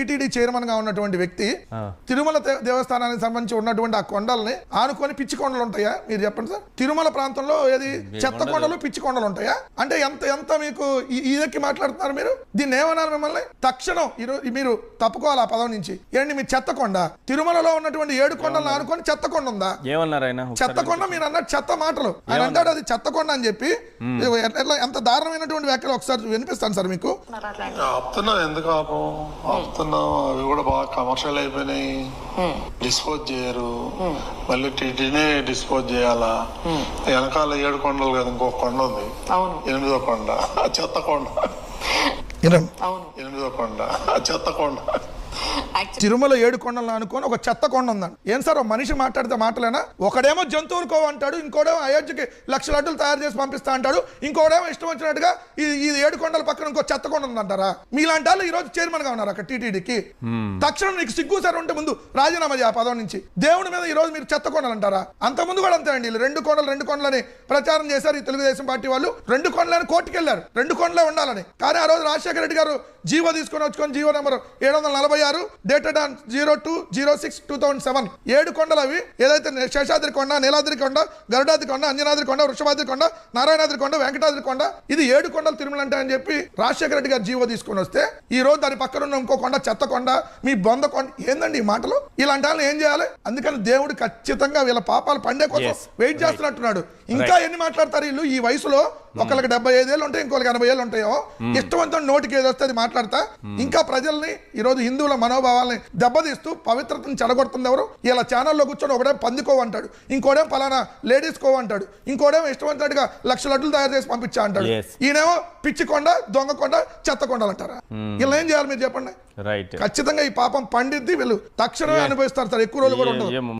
TTD chairman గా ఉన్నటువంటి వ్యక్తి తిరుమల దేవస్థానానికి సంబంధించి ఉన్నటువంటి ఆ కొండల్ని ఆనుకొని పిచ్చి కొండలు ఉంటాయా? మీరు చెప్పండి సార్. తిరుమల ప్రాంతంలో ఏది చెత్త కొండలు పిచ్చి కొండలు ఉంటాయా? అంటే ఎంత మీకు ఇదెక్కి మాట్లాడుతున్నారు మీరు? దీన్ని ఏమన్నారు మిమ్మల్ని? తక్షణం మీరు తప్పుకోవాలి ఆ పదం నుంచి. ఏంటి మీ చెత్త కొండ? తిరుమలలో ఉన్నటువంటి 7 కొండలను ఆనుకొని చెత్త కొండ ఉందా? ఏమన్నారు ఆయన? చెత్త కొండ మీరు అన్నట్టు చెత్త మాటలు ఆయన అంటాడు, అది చెత్త కొండ అని చెప్పి. ఎంత దారుణమైనటువంటి వ్యాఖ్యలు ఒకసారి వినిపిస్తాను సార్ మీకు. ఆపుతున్నాం, ఎందుకు ఆపుతున్నాం? అవి కూడా బాగా కమర్షియల్ అయిపోయినాయి. డిస్పోజ్ చేయరు, మళ్ళీ టీటీనే డిస్పోజ్ చేయాలా? వెనకాల 7 కొండలు కదా, ఇంకొక కొండ ఉంది, 8వ కొండ, చెత్త కొండ. 8వ కొండ, చెత్త కొండ. తిరుమల 7 కొండలను అనుకొని ఒక చెత్త కొండ ఉందండి. ఏం సార్ మనిషి మాట్లాడితే మాటలేనా? ఒకడేమో జంతువులకో అంటాడు, ఇంకోడేమో అయోధ్యకి 1,00,000 లడ్డూలు తయారు చేసి పంపిస్తా అంటాడు, ఇంకోడేమో ఇష్టం వచ్చినట్టుగా ఈ 7 కొండల పక్కన ఇంకో చెత్త కొండ ఉందంటారా? మీలాంటి వాళ్ళు ఈ రోజు చైర్మన్ గా ఉన్నారు అక్కడ టీటీడీకి. తక్షణం నీకు సిగ్గు సార్ ఉంటే ముందు రాజీనామా చేయ ఆ పదం నుంచి. దేవుడి మీద ఈ రోజు మీరు చెత్త కొండలు అంటారా? అంత ముందు కూడా అంతే అండి. 2 కొండలని ప్రచారం చేశారు ఈ తెలుగుదేశం పార్టీ వాళ్ళు. 2 కొండలని కోర్టుకు వెళ్ళారు, 2 కొండలే ఉండాలని. కానీ ఆ రోజు రాజశేఖర రెడ్డి గారు జీవో తీసుకొని జీవో నెంబర్ 746 డేటెడ్ ఆన్ 02/06/2007 7 కొండలు అవి. ఏదైతే శేషాద్రి కొండ, నీలాద్రి కొండ, గరుడాద్రి కొండ, అంజనాద్రి కొండ, వృషభాద్రి కొండ, నారాయణాద్రి కొండ, వెంకటాద్రి కొండ, ఇది 7 కొండలు తిరుమల అంటే అని చెప్పి రాజశేఖర రెడ్డి గారు జీవో తీసుకొని వస్తే ఈ రోజు దాని పక్కన ఉన్న ఇంకో కొండ చెత్త కొండ, మీ బొంద కొండ. ఏందండి ఈ మాటలు? ఇలాంటి వాళ్ళని ఏం చేయాలి? అందుకని దేవుడు ఖచ్చితంగా వీళ్ళ పాపాలు పండే కోసం వెయిట్ చేస్తున్నట్టున్నాడు. ఇంకా ఎన్ని మాట్లాడతారు వీళ్ళు ఈ వయసులో? ఒకళ్ళకి 75 ఏళ్ళు ఉంటాయి, ఇంకొకరికి 80 ఏళ్ళు ఉంటాయో. ఇష్టవంతం నోటికి ఏది వస్తే అది మాట్లాడతా ఇంకా ప్రజల్ని ఈరోజు హిందువుల మనోభావాల్ని దెబ్బతీస్తూ పవిత్రతను చెడగొడుతుంది ఎవరు? ఇలా ఛానల్లో కూర్చొని ఒకడే పందికోవ అంటాడు, ఇంకోడేం పలానా లేడీస్ కోవ అంటాడు, ఇంకోడేమో ఇష్టవంతుడిగా 1,00,000 లడ్డూలు తయారు చేసి పంపించా అంటాడు. ఈయనేమో పిచ్చికొండ, దొంగకొండ, చెత్తకొండలు అంటారా? ఇలా ఏం చేయాలి మీరు చెప్పండి? ఖచ్చితంగా ఈ పాపం పండిద్ది. వీళ్ళు తక్షణమే అనుభవిస్తారు సార్, ఎక్కువ రోజులు కూడా ఉండదు.